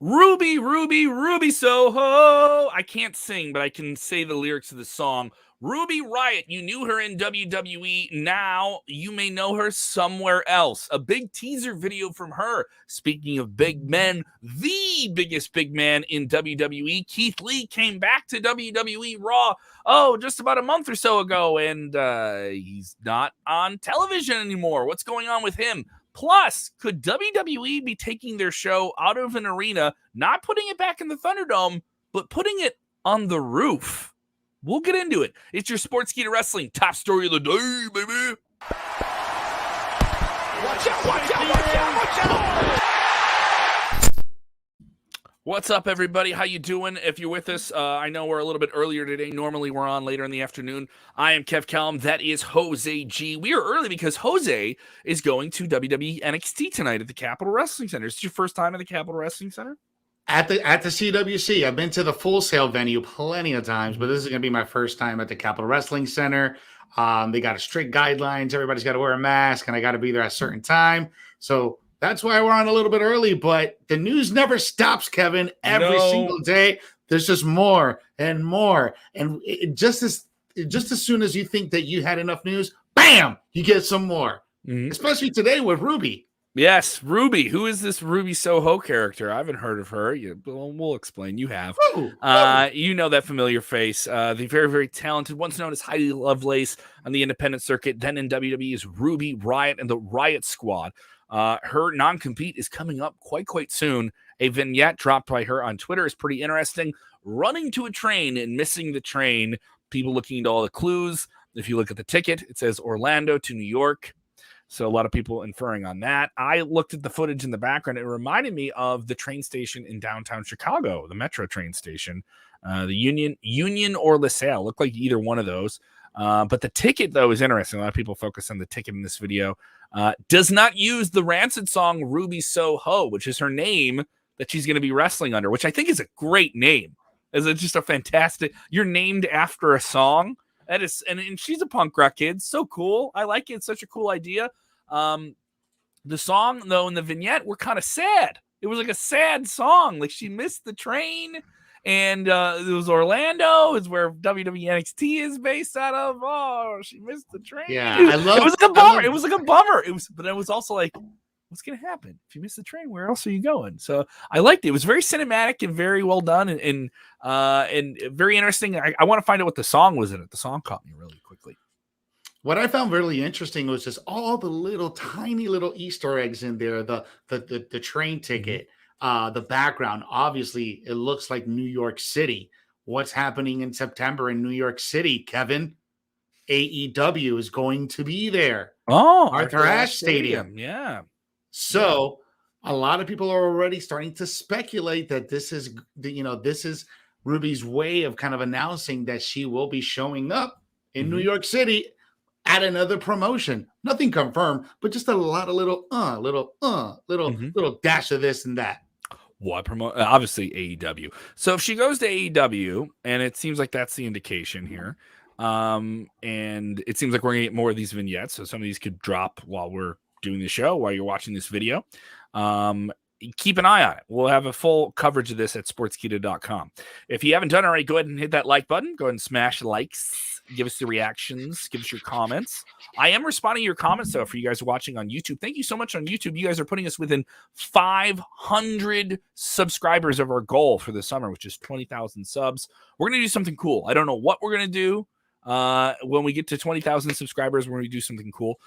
Ruby Soho. I can't sing, but I can say the lyrics of the song. Ruby Riott, you knew her in WWE. Now you may know her somewhere else. A big teaser video from her. Speaking of big men, the biggest big man in WWE, Keith Lee, came back to WWE Raw, just about a month or so ago, and he's not on television anymore. What's going on with him? Plus, could WWE be taking their show out of an arena, not putting it back in the Thunderdome, but putting it on the roof? We'll get into it. It's your Sportskeeda Wrestling top story of the day, baby. Watch out, watch out, watch out, watch out! What's up, everybody? How you doing? If you're with us, I know we're a little bit earlier today. Normally, we're on later in the afternoon. I am Kev Callum. That is Jose G. We are early because Jose is going to WWE NXT tonight at the Capitol Wrestling Center. Is this your first time at the Capitol Wrestling Center? At the CWC. I've been to the Full Sail venue plenty of times, but this is going to be my first time at the Capitol Wrestling Center. They got strict guidelines. Everybody's got to wear a mask, and I got to be there at a certain time. So that's why we're on a little bit early, but the news never stops, Kevin. Every single day, there's just more and more. And just as soon as you think that you had enough news, bam, you get some more. Mm-hmm. Especially today with Ruby. Yes, Ruby. Who is this Ruby Soho character? I haven't heard of her. We'll explain. You have. You know that familiar face. The very, very talented, once known as Heidi Lovelace on the independent circuit, then in WWE is Ruby Riott and the Riott Squad. Her non-compete is coming up quite soon. A vignette dropped by her on Twitter is pretty interesting. Running to a train and missing the train. People looking into all the clues. If you look at the ticket, it says Orlando to New York. So a lot of people inferring on that. I looked at the footage in the background. It reminded me of the train station in downtown Chicago, the Metro train station, the Union or LaSalle. Looked like either one of those. But the ticket, though, is interesting. A lot of people focus on the ticket in this video. Does not use the Rancid song Ruby Soho, which is her name that she's going to be wrestling under, which I think is a great name. It's just a fantastic. You're named after a song. That is, and she's a punk rock kid. So cool. I like it. It's such a cool idea. The song, though, in the vignette were kind of sad. It was like a sad song. Like she missed the train. And it was Orlando, is where WWE NXT is based out of. Oh, she missed the train. Yeah, it was like a bummer. It was like a bummer. But it was also like, what's gonna happen if you miss the train? Where else are you going? So I liked it. It was very cinematic and very well done and very interesting. I want to find out what the song was in it. The song caught me really quickly. What I found really interesting was just all the tiny little Easter eggs in there. The train ticket. The background, obviously, it looks like New York City. What's happening in September in New York City, Kevin? AEW is going to be there. Oh, Arthur Ashe Stadium. Yeah. So a lot of people are already starting to speculate that this is Ruby's way of kind of announcing that she will be showing up in New York City at another promotion. Nothing confirmed, but just a lot of little dash of this and that. What promote? Obviously AEW. So if she goes to AEW, and it seems like that's the indication here, and it seems like we're gonna get more of these vignettes. So some of these could drop while we're doing the show, while you're watching this video. Keep an eye on it. We'll have a full coverage of this at sportskeeda.com. If you haven't done it already, go ahead and hit that like button. Go ahead and smash likes. Give us the reactions. Give us your comments. I am responding to your comments, though, for you guys watching on YouTube. Thank you so much on YouTube. You guys are putting us within 500 subscribers of our goal for the summer, which is 20,000 subs. We're going to do something cool. I don't know what we're going to do. When we get to 20,000 subscribers, we're going to do something cool.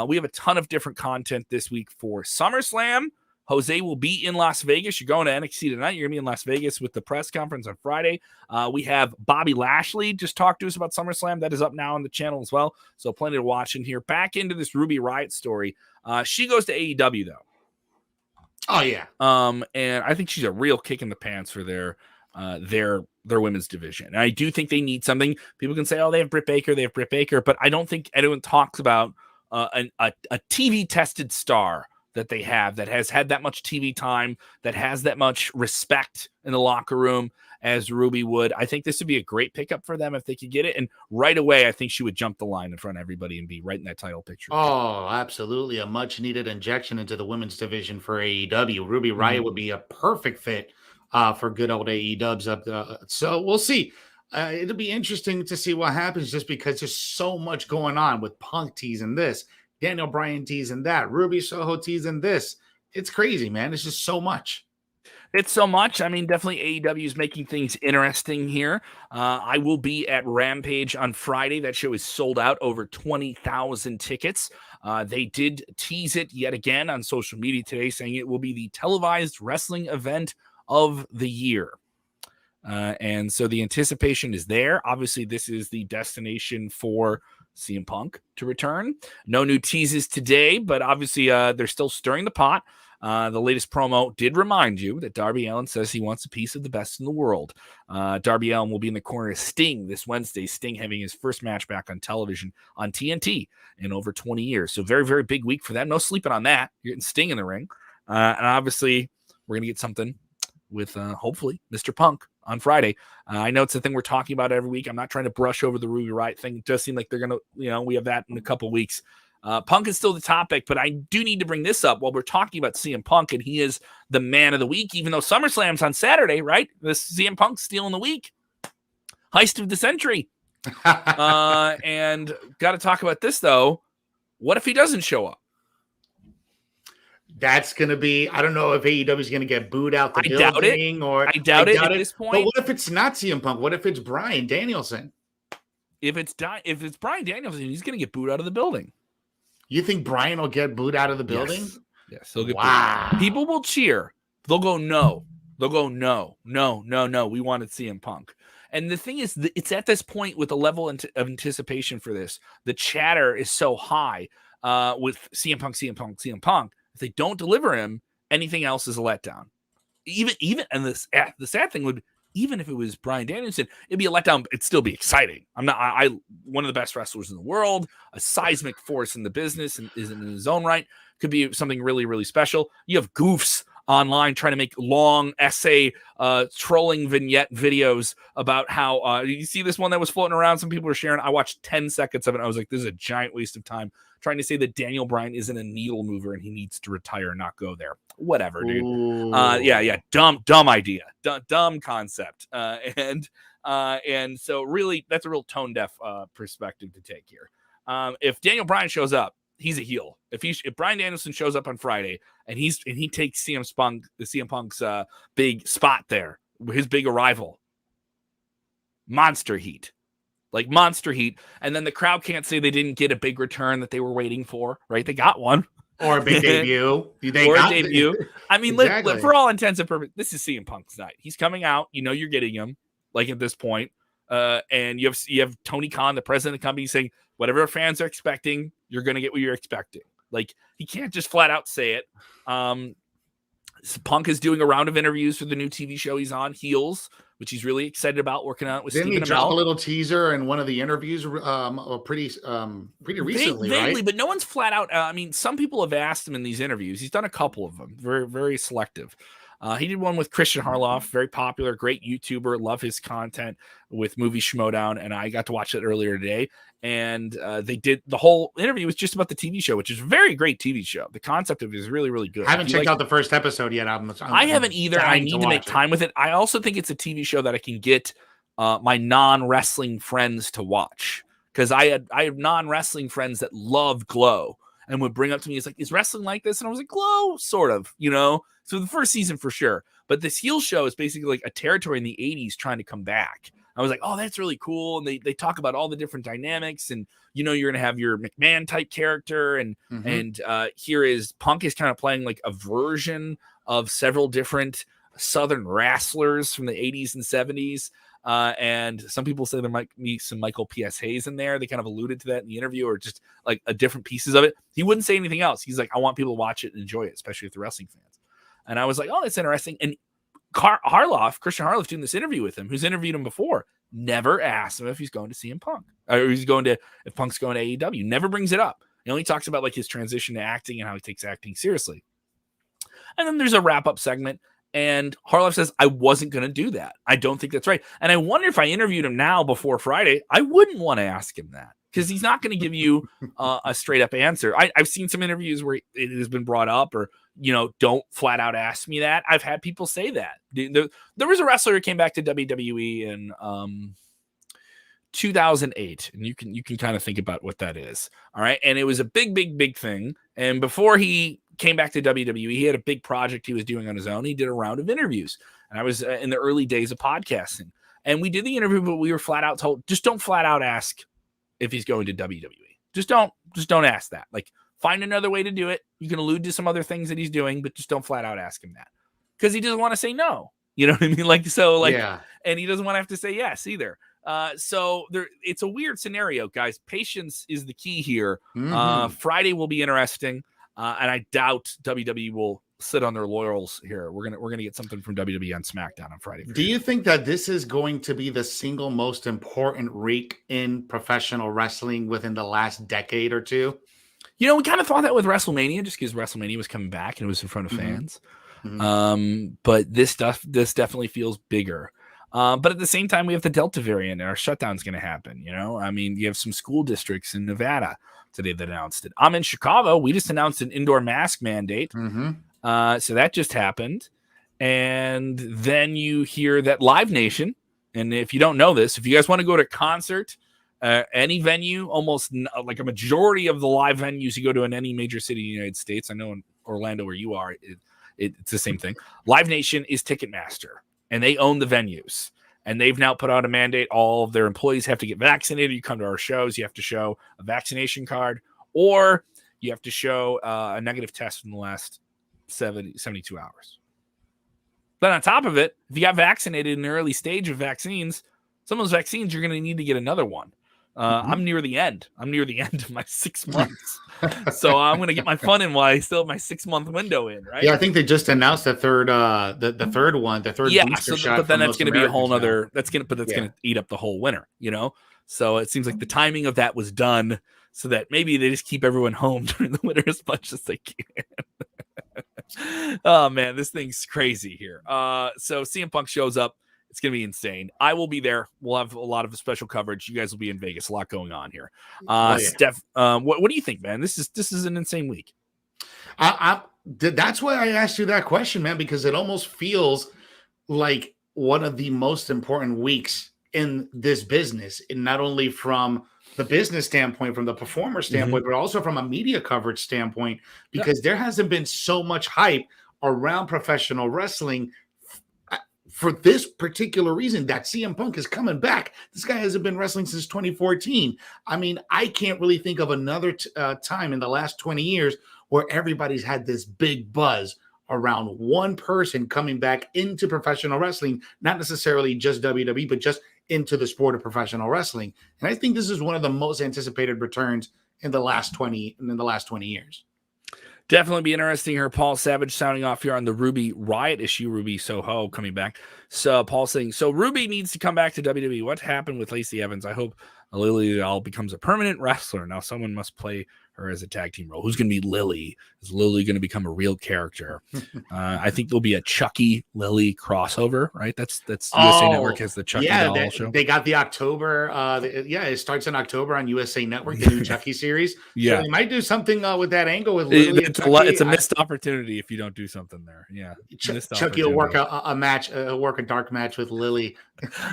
We have a ton of different content this week for SummerSlam. Jose will be in Las Vegas. You're going to NXT tonight. You're going to be in Las Vegas with the press conference on Friday. We have Bobby Lashley just talked to us about SummerSlam. That is up now on the channel as well. So plenty to watch in here. Back into this Ruby Riott story. She goes to AEW, though. Oh, yeah. And I think she's a real kick in the pants for their women's division. And I do think they need something. People can say, oh, they have Britt Baker, but I don't think anyone talks about a TV-tested star that they have that has had that much TV time, that has that much respect in the locker room as Ruby would. I think this would be a great pickup for them if they could get it. And right away, I think she would jump the line in front of everybody and be right in that title picture. Oh, absolutely. A much needed injection into the women's division for AEW. Ruby Riott would be a perfect fit for good old AEW's up there. So we'll see. It'll be interesting to see what happens just because there's so much going on with Punk teasing this, Daniel Bryan teasing that, Ruby Soho teasing this. It's crazy, man. It's just so much. It's so much. I mean, definitely AEW is making things interesting here. I will be at Rampage on Friday. That show is sold out, over 20,000 tickets. They did tease it yet again on social media today, saying it will be the televised wrestling event of the year. And so the anticipation is there. Obviously, this is the destination for CM Punk to return. No new teases today, but obviously they're still stirring the pot. The latest promo did remind you that Darby Allin says he wants a piece of the best in the world. Darby Allin will be in the corner of Sting this Wednesday. Sting having his first match back on television on TNT in over 20 years. So very, very big week for them. No sleeping on that. You're getting Sting in the ring. And obviously, we're going to get something with hopefully Mr. Punk on Friday. I know it's the thing we're talking about every week. I'm not trying to brush over the Ruby Riott thing. It does seem like they're going to, we have that in a couple of weeks. Punk is still the topic, but I do need to bring this up while we're talking about CM Punk, and he is the man of the week, even though SummerSlam's on Saturday, right? This CM Punk stealing the week. Heist of the century. And got to talk about this, though. What if he doesn't show up? That's going to be, I don't know if AEW is going to get booed out the building. I doubt it at this point. But what if it's not CM Punk? What if it's Bryan Danielson? If it's Bryan Danielson, he's going to get booed out of the building. You think Bryan will get booed out of the building? Yes, he'll get booed. People will cheer. They'll go, no. They'll go, no. We wanted CM Punk. And the thing is, it's at this point with the level of anticipation for this. The chatter is so high with CM Punk. If they don't deliver him, anything else is a letdown. Even and the sad thing would, even if it was Bryan Danielson, it'd be a letdown. It'd still be exciting. I one of the best wrestlers in the world, a seismic force in the business, and is in his own right. Could be something really, really special. You have goofs online trying to make long essay trolling vignette videos about how you see this one that was floating around. Some people were sharing. I watched 10 seconds of it. I was like, this is a giant waste of time trying to say that Daniel Bryan isn't a needle mover and he needs to retire and not go there. Whatever, dude. Yeah. Dumb idea. Dumb concept. And so really that's a real tone deaf perspective to take here. If Daniel Bryan shows up, he's a heel. If Bryan Danielson shows up on Friday and he takes CM Punk's big spot there, his big arrival, monster heat. Like monster heat. And then the crowd can't say they didn't get a big return that they were waiting for, right? They got one. Or a big debut. Debut. I mean, exactly. For all intents and purposes, this is CM Punk's night. He's coming out. You're getting him, like at this point. And you have Tony Khan, the president of the company, saying, whatever fans are expecting, you're going to get what you're expecting. Like, he can't just flat out say it. Punk is doing a round of interviews for the new TV show he's on, Heels, which he's really excited about working on with Stephen Amell. Didn't he drop a little teaser in one of the interviews pretty recently, vaguely, right? But no one's flat out. I mean, some people have asked him in these interviews. He's done a couple of them, very, very selective. He did one with Christian Harloff, very popular, great YouTuber. Love his content with Movie Schmodown, and I got to watch it earlier today. And they did the whole interview was just about the TV show, which is a very great TV show. The concept of it is really, really good. I haven't checked out the first episode yet. I haven't either. I need to make time with it. I also think it's a TV show that I can get my non-wrestling friends to watch, because I have non-wrestling friends that love Glow and would bring up to me, it's like, is wrestling like this? And I was like, Glow, sort of, So the first season for sure. But this heel show is basically like a territory in the 80s trying to come back. I was like, oh, that's really cool. And they talk about all the different dynamics, and you're going to have your McMahon type character. And here is Punk is kind of playing like a version of several different Southern wrestlers from the 80s and 70s. And some people say there might be some Michael P.S. Hayes in there. They kind of alluded to that in the interview, or just like a different pieces of it. He wouldn't say anything else. He's like, I want people to watch it and enjoy it, especially if they're wrestling fans. And I was like, oh, that's interesting. And Christian Harloff doing this interview with him, who's interviewed him before, never asked him if he's going to CM Punk, or if Punk's going to AEW. Never brings it up. He only talks about like his transition to acting and how he takes acting seriously. And then there's a wrap-up segment, and Harloff says, I wasn't going to do that. I don't think that's right. And I wonder if I interviewed him now before Friday, I wouldn't want to ask him that, because he's not going to give you a straight-up answer. I've seen some interviews where it has been brought up, or don't flat out ask me that. I've had people say that. There was a wrestler who came back to WWE in 2008, and you can kind of think about what that is. All right. And it was a big thing. And before he came back to WWE, he had a big project he was doing on his own. He did a round of interviews, and I was in the early days of podcasting, and we did the interview, but we were flat out told, just don't flat out ask if he's going to WWE. Just don't ask that. Like, find another way to do it. You can allude to some other things that he's doing, but just don't flat out ask him that, because he doesn't want to say no. You know what I mean? And he doesn't want to have to say yes either. So it's a weird scenario, guys. Patience is the key here. Friday will be interesting, and I doubt WWE will sit on their laurels here. We're gonna get something from WWE on SmackDown on Friday. Do you think that this is going to be the single most important week in professional wrestling within the last decade or two? We kind of thought that with WrestleMania, just because WrestleMania was coming back and it was in front of fans. But this definitely feels bigger. But at the same time, we have the Delta variant, and our shutdown's going to happen. You have some school districts in Nevada today that announced it. I'm in Chicago. We just announced an indoor mask mandate. So that just happened. And then you hear that Live Nation, and if you don't know this, if you guys want to go to a concert, any venue, almost like a majority of the live venues you go to in any major city in the United States, I know in Orlando where you are, it's the same thing. Live Nation is Ticketmaster, and they own the venues. And they've now put out a mandate. All of their employees have to get vaccinated. You come to our shows, you have to show a vaccination card, or you have to show a negative test in the last 72 hours. Then on top of it, if you got vaccinated in the early stage of vaccines, some of those vaccines, you're going to need to get another one. I'm near the end. I'm near the end of my 6 months. So I'm going to get my fun in while I still have my 6-month window in, right? Yeah, I think they just announced the third booster shot. But then that's going to be a whole nother, that's going to eat up the whole winter, So it seems like the timing of that was done so that maybe they just keep everyone home during the winter as much as they can. Oh man, this thing's crazy here. So CM Punk shows up. It's going to be insane. I will be there. We'll have a lot of special coverage. You guys will be in Vegas. A lot going on here. Steph, what do you think, man? This is an insane week. That's why I asked you that question, man, because it almost feels like one of the most important weeks in this business, and not only from the business standpoint, from the performer standpoint, but also from a media coverage standpoint, because there hasn't been so much hype around professional wrestling for this particular reason, that CM Punk is coming back. This guy hasn't been wrestling since 2014. I mean, I can't really think of another time in the last 20 years where everybody's had this big buzz around one person coming back into professional wrestling, not necessarily just WWE, but just into the sport of professional wrestling. And I think this is one of the most anticipated returns in the last 20 years. Definitely be interesting here. Paul Savage sounding off here on the Ruby Riot issue. Ruby Soho coming back. So Paul saying, so Ruby needs to come back to WWE. What happened with Lacey Evans? I hope Lily Doll becomes a permanent wrestler. Now someone must play her as a tag team role. Who's going to be Lily? Is Lily going to become a real character? I think there'll be a Chucky Lily crossover, right? That's USA Network has the Chucky doll show. They got the October. It starts in October on USA Network, the new Chucky series. Yeah, so they might do something with that angle with Lily. It's a missed opportunity if you don't do something there. Yeah, Chucky will work a dark match with Lily.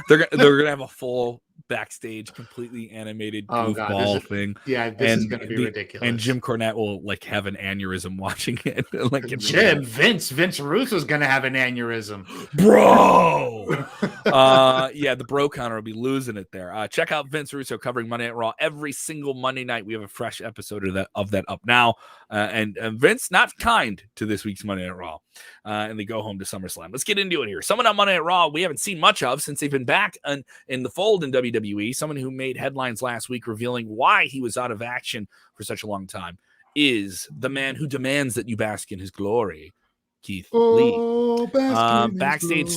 They're gonna have a full backstage completely animated goofball thing. Yeah, this is gonna be ridiculous. And Jim Cornette will have an aneurysm watching it. Vince Russo's gonna have an aneurysm, bro. The bro counter will be losing it there. Check out Vince Russo covering Monday Night Raw every single Monday night. We have a fresh episode of that up now. And Vince not kind to this week's Monday Night Raw, and they go home to SummerSlam. Let's get into it here. Someone on Monday Night Raw we haven't seen much of since they've been back in the fold in WWE. Someone who made headlines last week revealing why he was out of action for such a long time is the man who demands that you bask in his glory, Keith Lee. Backstage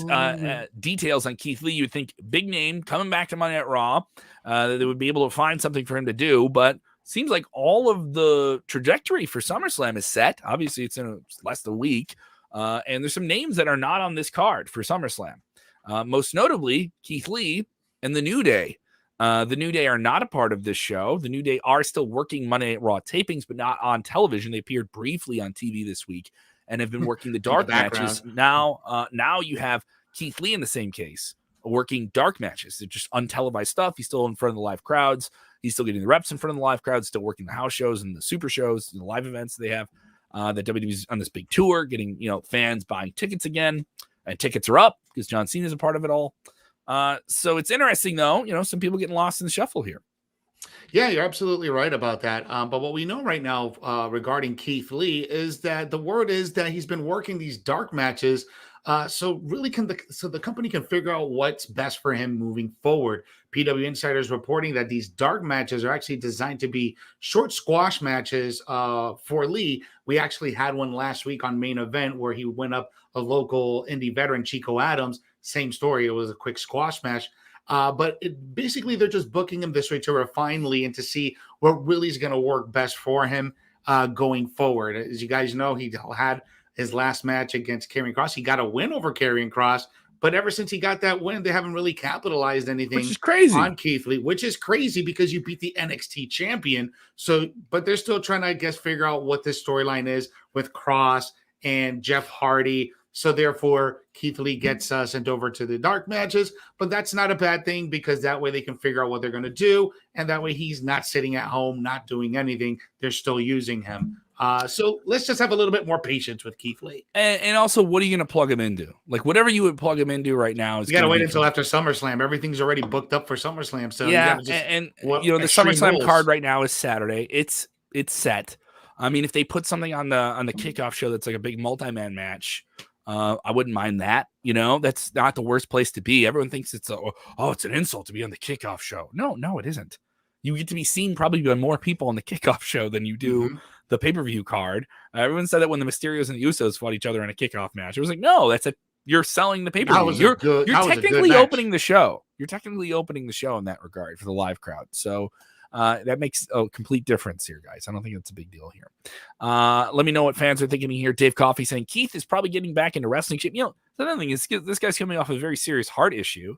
details on Keith Lee. You'd think big name coming back to Monday Night Raw. They would be able to find something for him to do, but seems like all of the trajectory for SummerSlam is set. Obviously, it's in less than a week, and there's some names that are not on this card for SummerSlam. Most notably, Keith Lee and the New Day. The New Day are not a part of this show. The New Day are still working Monday Night Raw tapings, but not on television. They appeared briefly on TV this week and have been working the dark matches. Now you have Keith Lee in the same case, working dark matches. They're just untelevised stuff. He's still in front of the live crowds. He's still getting the reps in front of the live crowds, still working the house shows and the super shows and the live events they have. That WWE's on this big tour, getting fans buying tickets again, and tickets are up because John Cena is a part of it all. So it's interesting, though. Some people getting lost in the shuffle here. Yeah, you're absolutely right about that. But what we know right now regarding Keith Lee is that the word is that he's been working these dark matches. So the company can figure out what's best for him moving forward. PW Insider is reporting that these dark matches are actually designed to be short squash matches for Lee. We actually had one last week on Main Event where he went up a local indie veteran, Chico Adams. Same story. It was a quick squash match. But basically, they're just booking him this way to refine Lee and to see what really is going to work best for him going forward. As you guys know, he had his last match against Karrion Kross. He got a win over Karrion Kross, but ever since he got that win, they haven't really capitalized anything, which is crazy, on Keith Lee, which is crazy because you beat the NXT champion. So, but they're still trying to, I guess, figure out what this storyline is with Kross and Jeff Hardy. So therefore, Keith Lee gets sent over to the dark matches, but that's not a bad thing because that way they can figure out what they're going to do, and that way he's not sitting at home, not doing anything. They're still using him. So let's just have a little bit more patience with Keith Lee. And also, what are you going to plug him into? Like whatever you would plug him into right now is you got to wait until after SummerSlam. Everything's already booked up for SummerSlam. So yeah, the SummerSlam card right now is Saturday. It's set. I mean, if they put something on the kickoff show that's like a big multi-man match, I wouldn't mind that. That's not the worst place to be. Everyone thinks it's an insult to be on the kickoff show. No, it isn't. You get to be seen probably by more people on the kickoff show than you do the pay-per-view card. Everyone said that when the Mysterios and the Usos fought each other in a kickoff match. It was like, no, you're selling the pay-per-view. You're technically opening the show. You're technically opening the show in that regard for the live crowd. So that makes a complete difference here, guys. I don't think it's a big deal here. Let me know what fans are thinking here. Dave Coffey saying Keith is probably getting back into wrestling shape. The other thing is this guy's coming off a very serious heart issue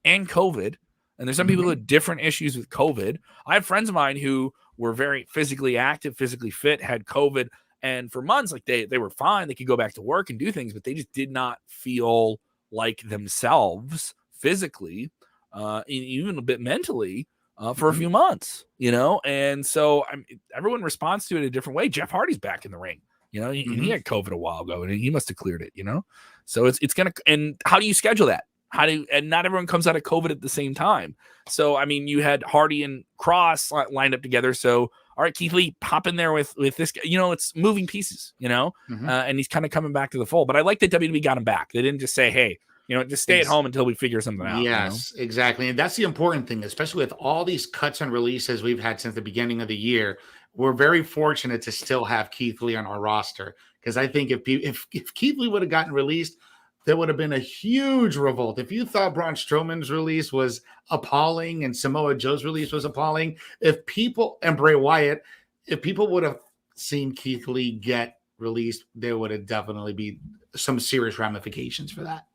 and COVID. And there's some people who had different issues with COVID. I have friends of mine who were very physically active, physically fit, had COVID. And for months, like they were fine. They could go back to work and do things, but they just did not feel like themselves physically, even a bit mentally. For a few months, and so everyone responds to it a different way. Jeff Hardy's back in the ring, he had COVID a while ago and he must have cleared it, so it's gonna. And how do you schedule that? And not everyone comes out of COVID at the same time. So I mean, you had Hardy and Kross lined up together. So all right, Keith Lee, pop in there with this guy. It's moving pieces, and he's kind of coming back to the fold. But I like that WWE got him back. They didn't just say, hey, just stay at home until we figure something out. Yes, exactly. And that's the important thing, especially with all these cuts and releases we've had since the beginning of the year. We're very fortunate to still have Keith Lee on our roster because I think if Keith Lee would have gotten released, there would have been a huge revolt. If you thought Braun Strowman's release was appalling and Samoa Joe's release was appalling, and Bray Wyatt, if people would have seen Keith Lee get released, there would have definitely be some serious ramifications for that.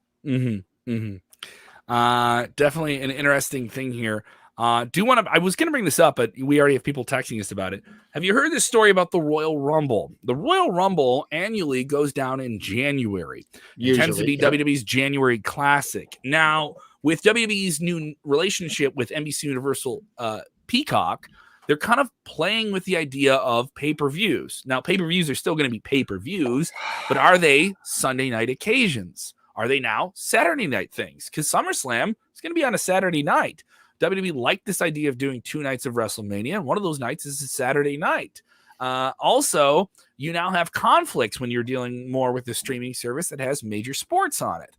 Definitely an interesting thing here. I was going to bring this up, but we already have people texting us about it. Have you heard this story about the Royal Rumble? The Royal Rumble annually goes down in January. It tends to be WWE's January Classic. Now, with WWE's new relationship with NBC Universal Peacock, they're kind of playing with the idea of pay-per-views. Now, pay-per-views are still going to be pay-per-views, but are they Sunday night occasions? Are they now Saturday night things? Because SummerSlam is going to be on a Saturday night. WWE liked this idea of doing 2 nights of WrestleMania, and one of those nights is a Saturday night. Also, you now have conflicts when you're dealing more with the streaming service that has major sports on it.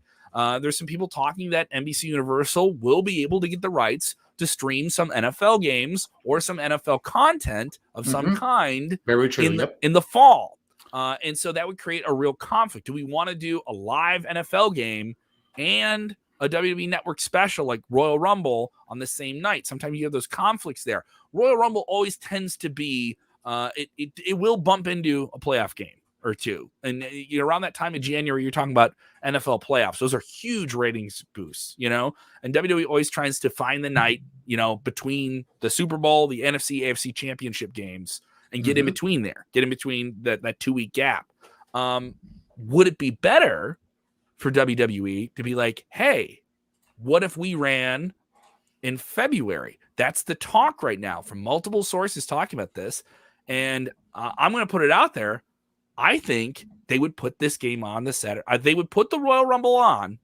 There's some people talking that NBC Universal will be able to get the rights to stream some NFL games or some NFL content of some kind in the fall. And so that would create a real conflict. Do we want to do a live NFL game and a WWE Network special like Royal Rumble on the same night? Sometimes you have those conflicts there. Royal Rumble always tends to be, it will bump into a playoff game or two. And around that time of January, you're talking about NFL playoffs. Those are huge ratings boosts, and WWE always tries to find the night, between the Super Bowl, the NFC, AFC championship games, and get in between there, get in between that 2-week gap. would it be better for WWE to be like, hey, what if we ran in February? That's the talk right now from multiple sources talking about this. And I'm going to put it out there. I think they would put this game on the Saturday. They would put the Royal Rumble on,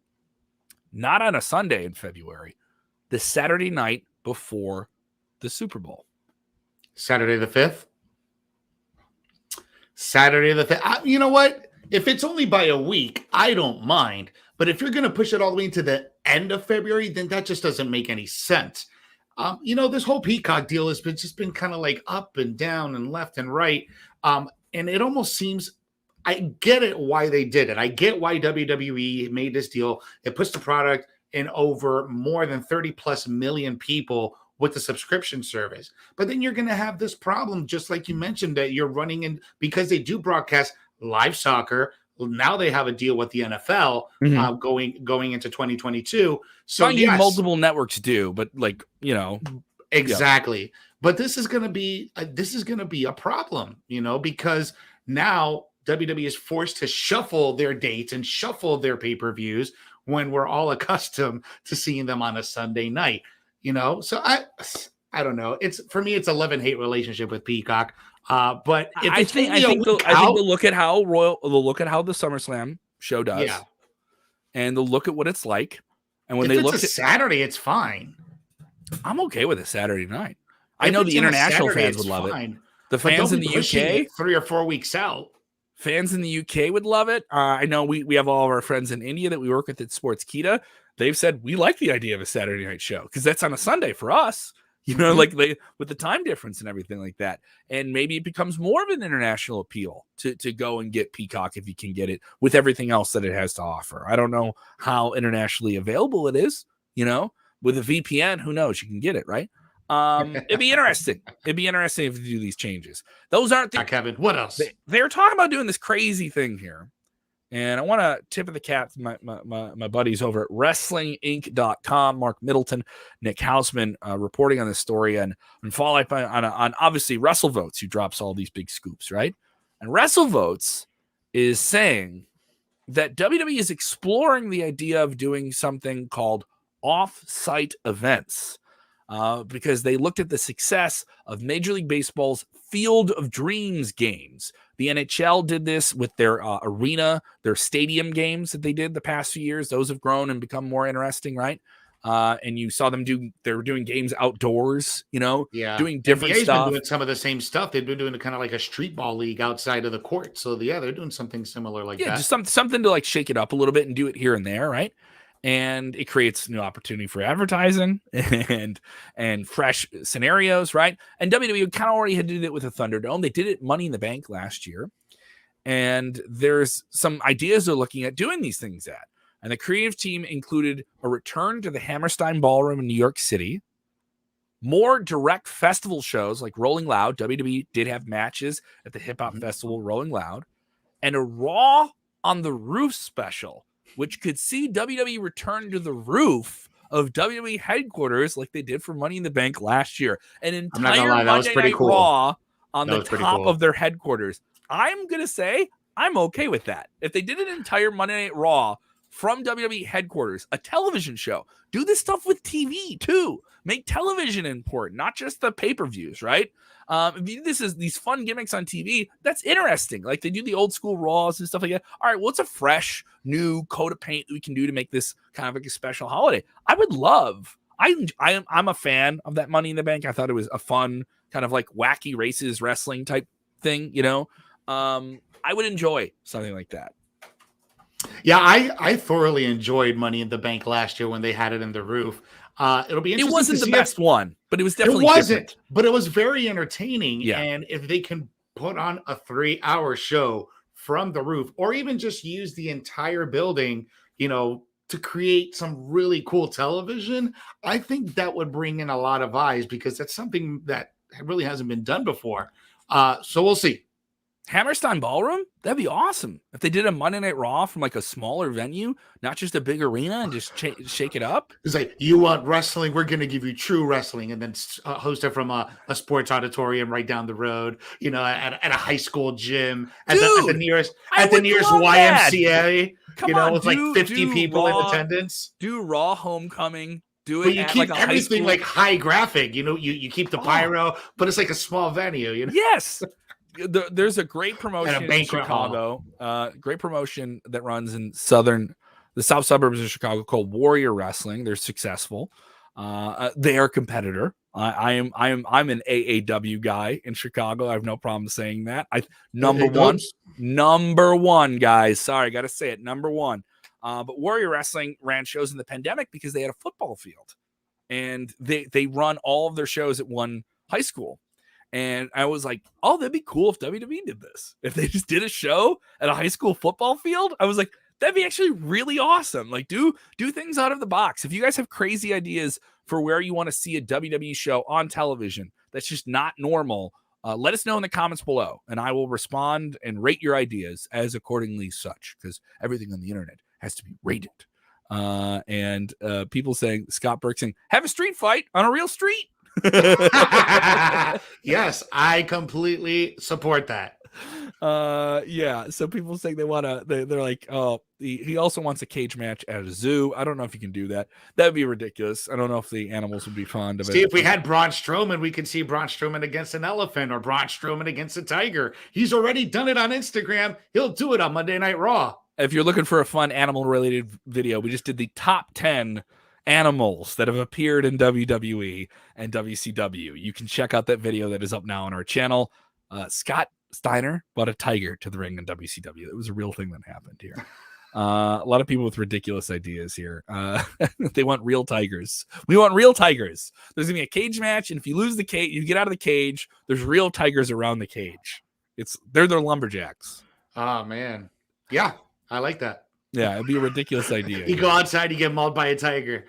not on a Sunday in February, the Saturday night before the Super Bowl. Saturday the 5th? Saturday the 5th. You know what? If it's only by a week, I don't mind. But if you're going to push it all the way into the end of February, then that just doesn't make any sense. This whole Peacock deal has been kind of like up and down and left and right. And it almost seems, I get it why they did it. I get why WWE made this deal. It puts the product in over more than 30 plus million people with the subscription service. But then you're going to have this problem, just like you mentioned, that you're running in, because they do broadcast live soccer. Now they have a deal with the NFL going into 2022. So yes, multiple networks do, but exactly. Yeah. But this is going to be a problem, because now WWE is forced to shuffle their dates and shuffle their pay-per-views when we're all accustomed to seeing them on a Sunday night. So I don't know. For me, it's a love-and-hate relationship with Peacock. But I think they'll look at how the SummerSlam show does, and they'll look at what it's like. And when they look at Saturday, it's fine. I'm okay with a Saturday night. I know the international fans would love it. The fans in the UK, 3 or 4 weeks out. Fans in the UK would love it. I know we have all of our friends in India that we work with at Sportskeeda. They've said we like the idea of a Saturday night show because that's on a Sunday for us. Like with the time difference and everything like that. And maybe it becomes more of an international appeal to go and get Peacock if you can get it with everything else that it has to offer. I don't know how internationally available it is, with a VPN, who knows? You can get it, right? It'd be interesting. It'd be interesting if you do these changes. Those aren't Kevin. What else? They're talking about doing this crazy thing here. And I want to tip of the cap to my buddies over at WrestlingInc.com, Mark Middleton, Nick Hausman, reporting on this story and follow up on obviously WrestleVotes, who drops all these big scoops, right? And WrestleVotes is saying that WWE is exploring the idea of doing something called off-site events because they looked at the success of Major League Baseball's Field of Dreams games. The NHL did this with their arena, their stadium games that they did the past few years. Those have grown and become more interesting, right? And you saw them they were doing games outdoors, doing different NBA's stuff. Been doing some of the same stuff. They've been doing kind of like a street ball league outside of the court. So they're doing something similar like that. Yeah, just something to like shake it up a little bit and do it here and there, right? And it creates new opportunity for advertising and fresh scenarios, right? And WWE kind of already had did it with the Thunderdome. They did it Money in the Bank last year. And there's some ideas they're looking at doing these things at. And the creative team included a return to the Hammerstein Ballroom in New York City, more direct festival shows like Rolling Loud. WWE did have matches at the Hip Hop Festival Rolling Loud, and a Raw on the Roof special, which could see WWE return to the roof of WWE headquarters like they did for Money in the Bank last year. An entire Monday Night Raw on the top of their headquarters. I'm going to say I'm okay with that. If they did an entire Monday Night Raw from WWE headquarters, a television show, do this stuff with TV too. Make television important, not just the pay-per-views, right? This is these fun gimmicks on TV. That's interesting. Like they do the old school Raws and stuff like that. All right, what's a fresh new coat of paint that we can do to make this kind of like a special holiday? I would love. I'm a fan of that Money in the Bank. I thought it was a fun kind of like wacky races wrestling type thing. I would enjoy something like that. Yeah, I thoroughly enjoyed Money in the Bank last year when they had it in the roof. It'll be interesting. It wasn't the best one, but it was definitely different. But it was very entertaining. Yeah. And if they can put on a 3-hour show from the roof, or even just use the entire building, to create some really cool television, I think that would bring in a lot of eyes because that's something that really hasn't been done before. So we'll see. Hammerstein Ballroom? That'd be awesome. If they did a Monday Night Raw from like a smaller venue, not just a big arena, and just shake it up. It's like, you want wrestling? We're going to give you true wrestling, and then host it from a sports auditorium right down the road, at a high school gym, at the nearest YMCA, with like 50 people in attendance. Do Raw Homecoming. Do but it you at keep like a everything like high graphic, you keep the pyro, but it's like a small venue, Yes. There's a great promotion in Chicago. Great promotion that runs in the south suburbs of Chicago called Warrior Wrestling. They're successful. They are a competitor. I'm an AAW guy in Chicago. I have no problem saying that. Number one, guys. Sorry, I got to say it. Number one. But Warrior Wrestling ran shows in the pandemic because they had a football field, and they run all of their shows at one high school. And I was like, oh, that'd be cool if WWE did this. If they just did a show at a high school football field, I was like, that'd be actually really awesome. Like, do things out of the box. If you guys have crazy ideas for where you want to see a WWE show on television that's just not normal, let us know in the comments below, and I will respond and rate your ideas as accordingly such, because everything on the internet has to be rated. And people saying, Scott Burke saying, have a street fight on a real street. Yes, I completely support that. Yeah, so people saying they're like, oh, he also wants a cage match at a zoo. I don't know if you can do that. That'd be ridiculous. I don't know if the animals would be fond of it. See, if we had Braun Strowman, we could see Braun Strowman against an elephant or Braun Strowman against a tiger. He's already done it on Instagram. He'll do it on Monday Night Raw. If you're looking for a fun animal related video, we just did the top 10 animals that have appeared in WWE and WCW. You can check out that video that is up now on our channel. Scott Steiner brought a tiger to the ring in WCW. It was a real thing that happened here. A lot of people with ridiculous ideas here. They want real tigers. We want real tigers. There's gonna be a cage match, and if you lose the cage, you get out of the cage. There's real tigers around the cage. They're their lumberjacks. Oh man, yeah, I like that. Yeah, it'd be a ridiculous idea. You go outside, you get mauled by a tiger.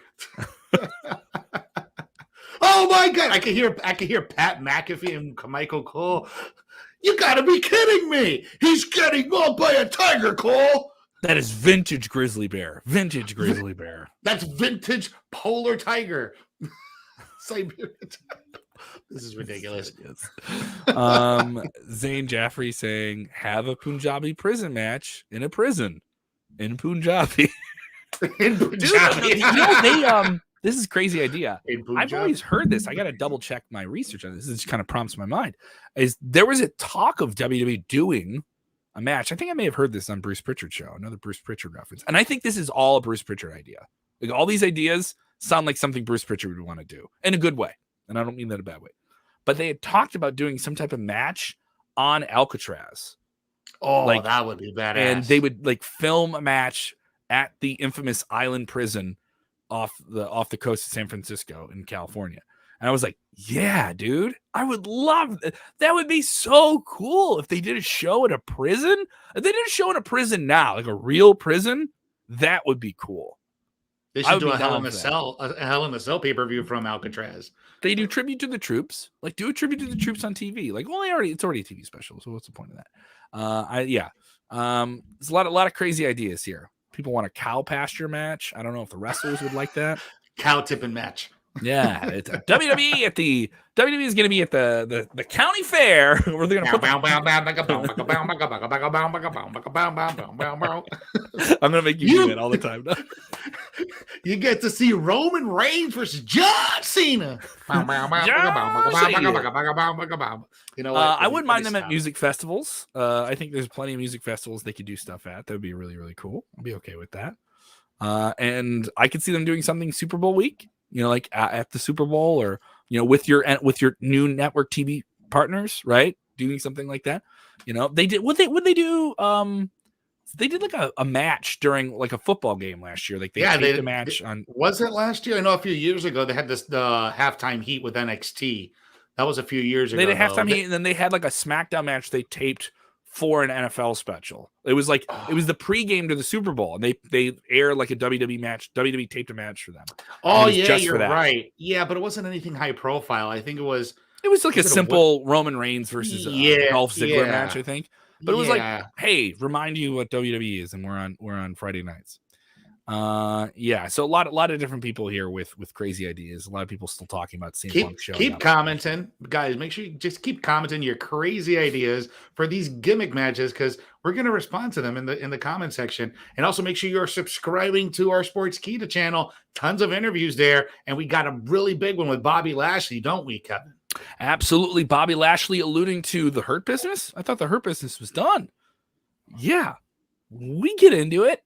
Oh my god! I can hear Pat McAfee and Michael Cole. You gotta be kidding me! He's getting mauled by a tiger, Cole. That is vintage grizzly bear. Vintage grizzly bear. That's vintage polar tiger. Siberian tiger. This is ridiculous. Zane Jaffrey saying, have a Punjabi prison match in a prison in Punjabi. In Punjabi. Dude, this is a crazy idea. I've always heard this. I got to double check my research on this. This just kind of prompts my mind. There was a talk of WWE doing a match. I think I may have heard this on Bruce Pritchard's show, another Bruce Pritchard reference. And I think this is all a Bruce Pritchard idea. Like, all these ideas sound like something Bruce Pritchard would want to do in a good way. And I don't mean that in a bad way. But they had talked about doing some type of match on Alcatraz. Oh, that would be badass. And they would film a match at the infamous island prison off the coast of San Francisco in California. And I was like, yeah, dude, I would love that. That would be so cool if they did a show at a prison. If they did a show in a prison now, like a real prison, that would be cool. They should do a Hell in a Cell pay-per-view from Alcatraz. They do tribute to the troops. Like, do a tribute to the troops on TV. Like, well, it's already a TV special, so what's the point of that? There's a lot of crazy ideas here. People want a cow pasture match. I don't know if the wrestlers would like that. Cow tipping match. Yeah, it's a WWE is going to be at the county fair where they're going to put I'm going to make you do that all the time. You get to see Roman Reigns versus John Cena. You know what? I wouldn't mind them at music festivals. I think there's plenty of music festivals they could do stuff at. That would be really, really cool. I'd be okay with that. And I could see them doing something Super Bowl week. Like at the Super Bowl, or with your new network TV partners, right? Doing something like that. They did. Would they do? They did like a match during like a football game last year. Like they taped a match on. Was it last year? I know a few years ago they had the halftime heat with NXT. That was a few years ago. They did halftime heat, and then they had like a SmackDown match they taped for an NFL special. It was like it was the pregame to the Super Bowl, and they aired like a WWE match. WWE taped a match for them. Oh yeah, you're right. Yeah, but it wasn't anything high profile. I think it was like a simple Roman Reigns versus Dolph Ziggler match. I think. But it was like, hey, remind you what WWE is, and we're on Friday nights. So a lot of different people here with crazy ideas. A lot of people still talking about CM Punk show. Keep commenting, guys. Make sure you just keep commenting your crazy ideas for these gimmick matches, because we're going to respond to them in the comment section. And also make sure you're subscribing to our Sportskeeda channel. Tons of interviews there, and we got a really big one with Bobby Lashley, don't we, Kevin? Absolutely. Bobby Lashley alluding to the Hurt Business. I thought the Hurt Business was done. Yeah, we get into it.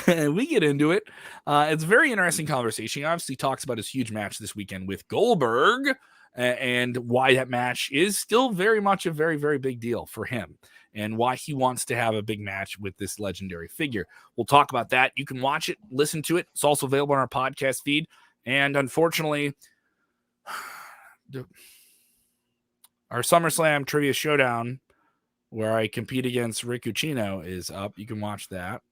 It's a very interesting conversation. He obviously talks about his huge match this weekend with Goldberg and why that match is still very much a very, very big deal for him and why he wants to have a big match with this legendary figure. We'll talk about that. You can watch it, listen to it. It's also available on our podcast feed. And unfortunately, our SummerSlam Trivia Showdown, where I compete against Rick Ucchino, is up. You can watch that.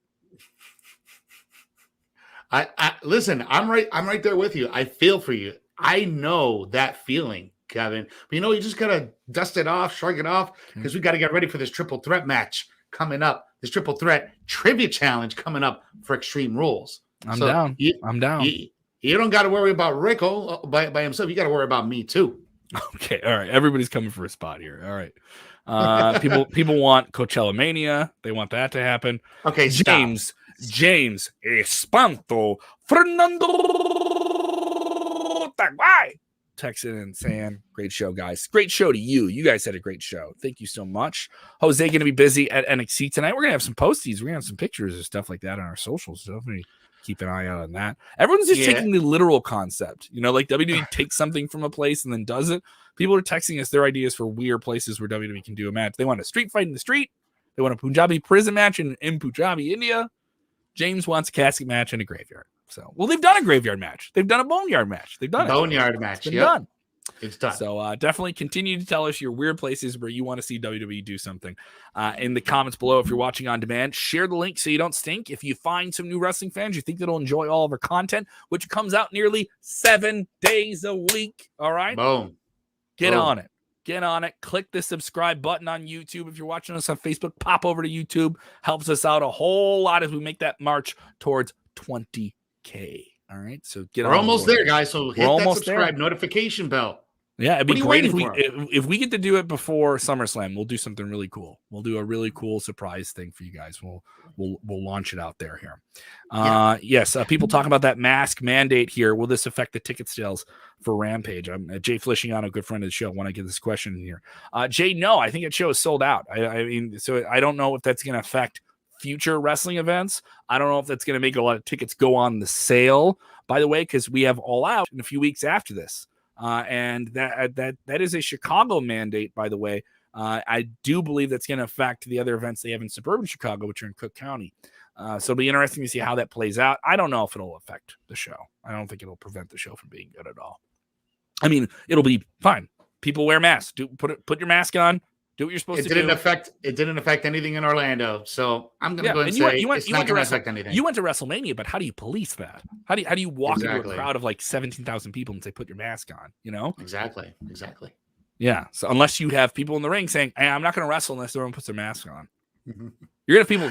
I listen, I'm right there with you. I feel for you. I know that feeling, Kevin. But you just gotta dust it off, shrug it off, because we got to get ready for this triple threat match coming up. This triple threat trivia challenge coming up for Extreme Rules. I'm down. You don't got to worry about Rick by himself. You got to worry about me too. Okay, all right. Everybody's coming for a spot here. All right. People want Coachella Mania. They want that to happen. Okay, James Espanto Fernando Taguay texting and saying, great show, guys. Great show to you. You guys had a great show. Thank you so much. Jose going to be busy at NXT tonight. We're going to have some posties. We're going to have some pictures and stuff like that on our socials. So definitely keep an eye out on that. Everyone's just taking the literal concept. Like WWE takes something from a place and then does it. People are texting us their ideas for weird places where WWE can do a match. They want a street fight in the street. They want a Punjabi prison match in Punjabi, India. James wants a casket match in a graveyard. So, they've done a graveyard match. They've done a boneyard match. They've done boneyard match. It's done. It's done. So definitely continue to tell us your weird places where you want to see WWE do something in the comments below. If you're watching on demand, share the link so you don't stink. If you find some new wrestling fans you think that'll enjoy all of our content, which comes out nearly 7 days a week. All right. Boom. Get on it. Get on it. Click the subscribe button on YouTube. If you're watching us on Facebook, pop over to YouTube. Helps us out a whole lot as we make that march towards 20K. All right. So we're almost there, guys. So hit that subscribe notification bell. Yeah, it'd be great if we get to do it before SummerSlam. We'll do something really cool. We'll do a really cool surprise thing for you guys. We'll launch it out there here. Yes, people talking about that mask mandate here. Will this affect the ticket sales for Rampage? Jay Flishiano, a good friend of the show. Want to get this question in here? Jay, no, I think that show is sold out. I mean, so I don't know if that's going to affect future wrestling events. I don't know if that's going to make a lot of tickets go on the sale. By the way, because we have All Out in a few weeks after this. And that is a Chicago mandate, by the way. I do believe that's going to affect the other events they have in suburban Chicago, which are in Cook County. So it'll be interesting to see how that plays out. I don't know if it'll affect the show. I don't think it'll prevent the show from being good at all. I mean, it'll be fine. People wear masks. Put your mask on. Do what you're supposed to do. It didn't affect anything in Orlando, so I'm going to go and say it's not going to affect anything. You went to WrestleMania, but how do you police that? How do you walk into a crowd of like 17,000 people and say, "Put your mask on"? Exactly. Yeah. So unless you have people in the ring saying, "Hey, I'm not going to wrestle unless everyone puts their mask on," you're gonna have people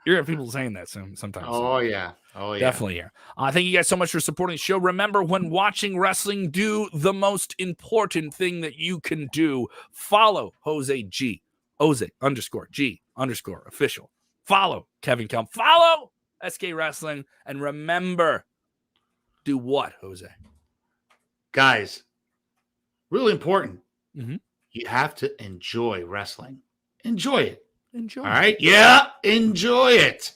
You're gonna have people saying that sometimes. Oh yeah. Definitely here. Thank you guys so much for supporting the show. Remember, when watching wrestling, do the most important thing that you can do. Follow Jose G. Jose_G_official. Follow Kevin Kelm. Follow SK Wrestling. And remember, do what, Jose? Guys, really important. Mm-hmm. You have to enjoy wrestling. Enjoy it. Enjoy. All right? Yeah, enjoy it.